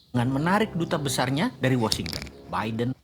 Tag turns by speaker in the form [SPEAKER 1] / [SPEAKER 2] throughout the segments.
[SPEAKER 1] dengan menarik duta besarnya dari Washington. Biden.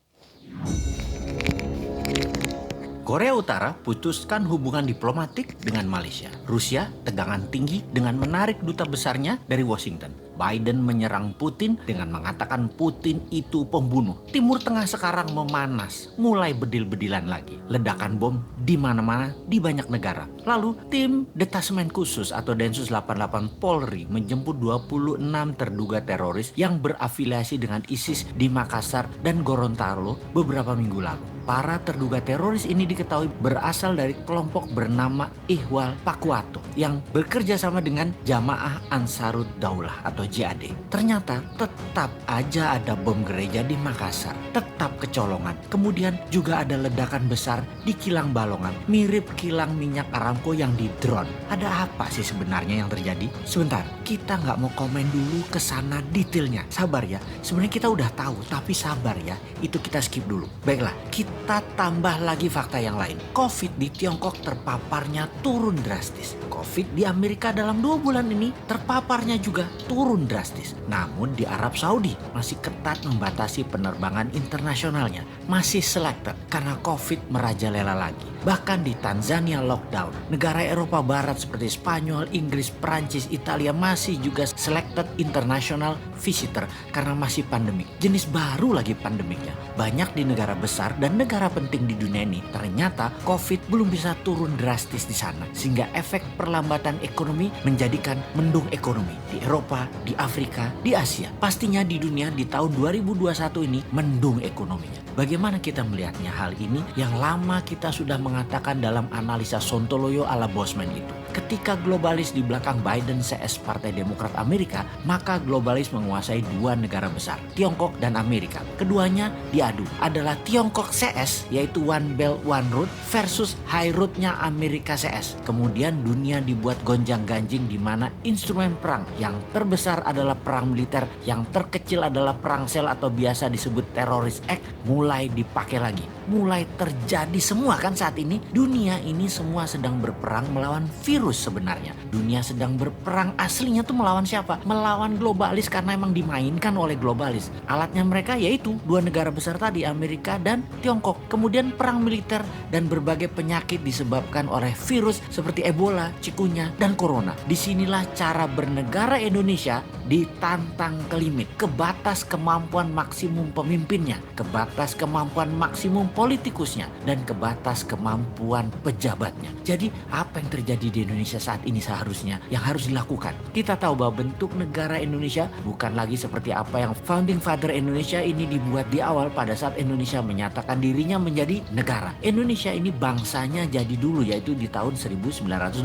[SPEAKER 1] Korea Utara putuskan hubungan diplomatik dengan Malaysia. Rusia tegangan tinggi dengan menarik duta besarnya dari Washington. Biden menyerang Putin dengan mengatakan Putin itu pembunuh. Timur Tengah sekarang memanas, mulai bedil-bedilan lagi. Ledakan bom di mana-mana di banyak negara. Lalu tim Detasemen Khusus atau Densus 88 Polri menjemput 26 terduga teroris yang berafiliasi dengan ISIS di Makassar dan Gorontalo beberapa minggu lalu. Para terduga teroris ini diketahui berasal dari kelompok bernama Ihwal Pakwato yang bekerja sama dengan Jamaah Ansarud Daulah atau JAD. Ternyata tetap aja ada bom gereja di Makassar, tetap kecolongan. Kemudian juga ada ledakan besar di kilang Balongan, mirip kilang minyak Aramco yang di drone. Ada apa sih sebenarnya yang terjadi? Sebentar, kita nggak mau komen dulu ke sana detailnya. Sabar ya, sebenarnya kita udah tahu, tapi sabar ya, itu kita skip dulu. Baiklah, kita tambah lagi fakta yang lain. COVID di Tiongkok terpaparnya turun drastis. COVID di Amerika dalam 2 bulan ini terpaparnya juga turun drastis. Namun di Arab Saudi masih ketat membatasi penerbangan internasionalnya. Masih selected karena COVID merajalela lagi. Bahkan di Tanzania lockdown. Negara Eropa Barat seperti Spanyol, Inggris, Perancis, Italia masih juga selected international visitor karena masih pandemik. Jenis baru lagi pandemiknya. Banyak di negara besar dan negara penting di dunia ini ternyata COVID belum bisa turun drastis di sana. Sehingga efek perlambatan ekonomi menjadikan mendung ekonomi di Eropa, di Afrika, di Asia. Pastinya di dunia di tahun 2021 ini mendung ekonominya. Bagaimana kita melihatnya hal ini yang lama kita sudah mengatakan dalam analisa Sontoloyo ala Bosman itu. Ketika globalis di belakang Biden CS Partai Demokrat Amerika, maka globalis menguasai 2 negara besar, Tiongkok dan Amerika. Keduanya diadu adalah Tiongkok CS yaitu One Belt One Road versus High Road-nya Amerika CS. Kemudian dunia dibuat gonjang-ganjing di mana instrumen perang yang terbesar adalah perang militer, yang terkecil adalah perang sel atau biasa disebut Terrorist Act mulai dipakai lagi. Mulai terjadi semua kan saat ini. Dunia ini semua sedang berperang melawan virus sebenarnya. Dunia sedang berperang aslinya tuh melawan siapa? Melawan globalis karena emang dimainkan oleh globalis. Alatnya mereka yaitu 2 negara besar tadi, Amerika dan Tiongkok. Kemudian perang militer dan berbagai penyakit disebabkan oleh virus seperti Ebola, Cikunya, dan Corona. Disinilah cara bernegara Indonesia ditantang ke limit, ke batas kemampuan maksimum pemimpinnya, ke batas kemampuan maksimum politikusnya, dan ke batas kemampuan pejabatnya. Jadi apa yang terjadi di Indonesia saat ini seharusnya yang harus dilakukan? Kita tahu bahwa bentuk negara Indonesia bukan lagi seperti apa yang Founding Father Indonesia ini dibuat di awal pada saat Indonesia menyatakan dirinya menjadi negara. Indonesia ini bangsanya jadi dulu yaitu di tahun 1928.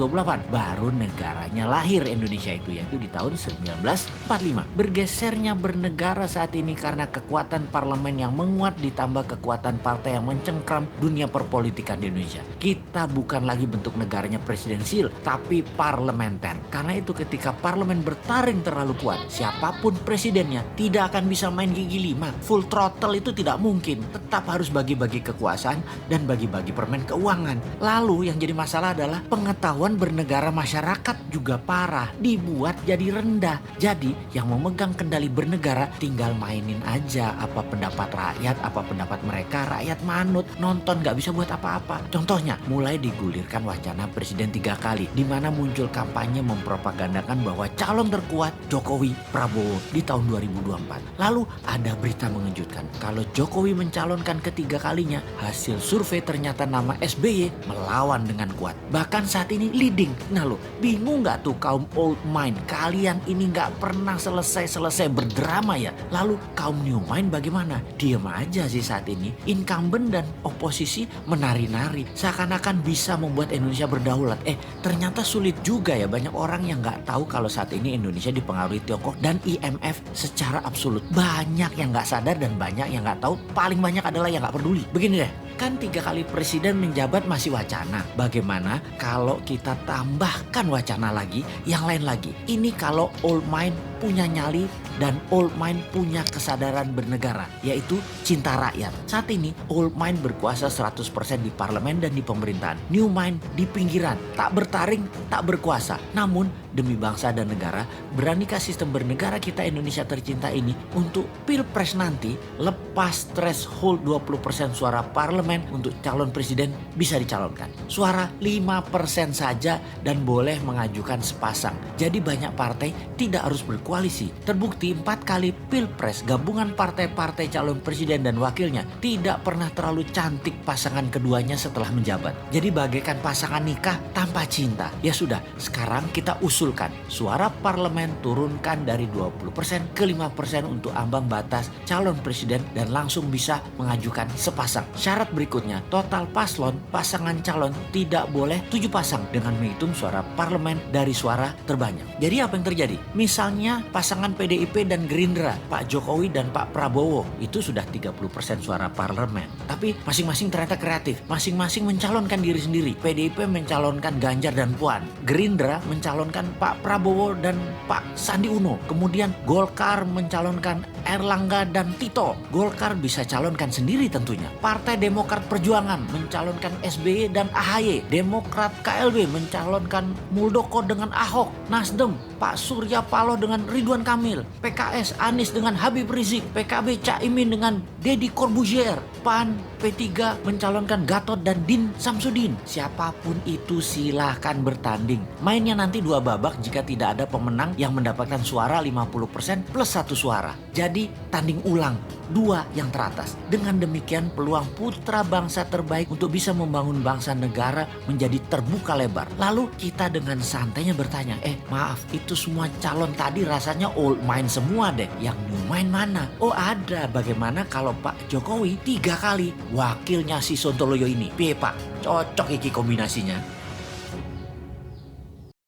[SPEAKER 1] Baru negaranya lahir Indonesia itu yaitu di tahun 1945. Bergesernya bernegara saat ini karena kekuatan parlemen yang menguat ditambah kekuatan partai yang mencengkram dunia perpolitikan di Indonesia. Kita bukan lagi bentuk negaranya presidensil, tapi parlementer. Karena itu ketika parlemen bertaring terlalu kuat, siapapun presidennya tidak akan bisa main gigi 5. Full throttle itu tidak mungkin. Tetap harus bagi-bagi kekuasaan dan bagi-bagi permen keuangan. Lalu yang jadi masalah adalah pengetahuan bernegara masyarakat juga parah, dibuat jadi rendah. Jadi yang memegang kendali bernegara tinggal mainin aja apa pendapat rakyat, apa pendapat mereka. Rakyat manut, nonton, gak bisa buat apa-apa. Contohnya mulai digulirkan wacana presiden 3 kali, di mana muncul kampanye mempropagandakan bahwa calon terkuat Jokowi Prabowo di tahun 2024. Lalu ada berita mengejutkan kalau Jokowi mencalonkan ketiga kalinya, hasil survei ternyata nama SBY melawan dengan kuat. Bahkan saat ini leading. Nah lo bingung gak tuh kaum old mind? Kalian ini gak pernah selesai berdrama ya. Lalu kaum new mind bagaimana? Diem aja sih saat ini. Incumbent dan oposisi menari-nari seakan-akan bisa membuat Indonesia berdaulat. Ternyata sulit juga ya. Banyak orang yang gak tahu kalau saat ini Indonesia dipengaruhi Tiongkok dan IMF secara absolut. Banyak yang gak sadar dan banyak yang gak tahu. Paling banyak adalah yang gak peduli. Begini deh, kan 3 kali presiden menjabat masih wacana. Bagaimana kalau kita tambahkan wacana lagi, yang lain lagi? Ini kalau old mind punya nyali dan old mind punya kesadaran bernegara, yaitu cinta rakyat. Saat ini old mind berkuasa 100% di parlemen dan di pemerintahan. New mind di pinggiran, tak bertaring, tak berkuasa. Namun demi bangsa dan negara, beranikah sistem bernegara kita Indonesia tercinta ini untuk pilpres nanti lepas threshold 20% suara parlemen untuk calon presiden bisa dicalonkan. Suara 5% saja dan boleh mengajukan sepasang. Jadi banyak partai tidak harus berkoalisi. Terbukti 4 kali pilpres gabungan partai-partai calon presiden dan wakilnya tidak pernah terlalu cantik pasangan keduanya setelah menjabat. Jadi bagaikan pasangan nikah tanpa cinta. Ya sudah, sekarang kita usulkan suara parlemen turunkan dari 20% ke 5% untuk ambang batas calon presiden dan langsung bisa mengajukan sepasang. Syarat berikutnya, total pasangan calon tidak boleh 7 pasang dengan menghitung suara parlemen dari suara terbanyak. Jadi apa yang terjadi? Misalnya pasangan PDIP dan Gerindra, Pak Jokowi dan Pak Prabowo, itu sudah 30% suara parlemen. Tapi masing-masing ternyata kreatif. Masing-masing mencalonkan diri sendiri. PDIP mencalonkan Ganjar dan Puan. Gerindra mencalonkan Pak Prabowo dan Pak Sandi Uno. Kemudian Golkar mencalonkan Erlangga dan Tito. Golkar bisa calonkan sendiri tentunya. Partai Demokrat Perjuangan mencalonkan SBY dan AHY. Demokrat KLB mencalonkan Muldoko dengan Ahok. Nasdem Pak Surya Paloh dengan Ridwan Kamil. PKS Anies dengan Habib Rizik. PKB Caimin dengan Deddy Corbuzier. PAN P3 mencalonkan Gatot dan Din Samsudin. Siapapun itu silahkan bertanding. Mainnya nanti 2 babak jika tidak ada pemenang yang mendapatkan suara 50% plus 1 suara. Jadi tanding ulang 2 yang teratas. Dengan demikian peluang putra bangsa terbaik untuk bisa membangun bangsa negara menjadi terbuka lebar. Lalu kita dengan santainya bertanya, maaf itu semua calon tadi rasanya old mind semua deh. Yang new mind mana? Oh ada. Bagaimana kalau Pak Jokowi 3 kali wakilnya si Sontoloyo ini? Piye Pak? Cocok iki kombinasinya.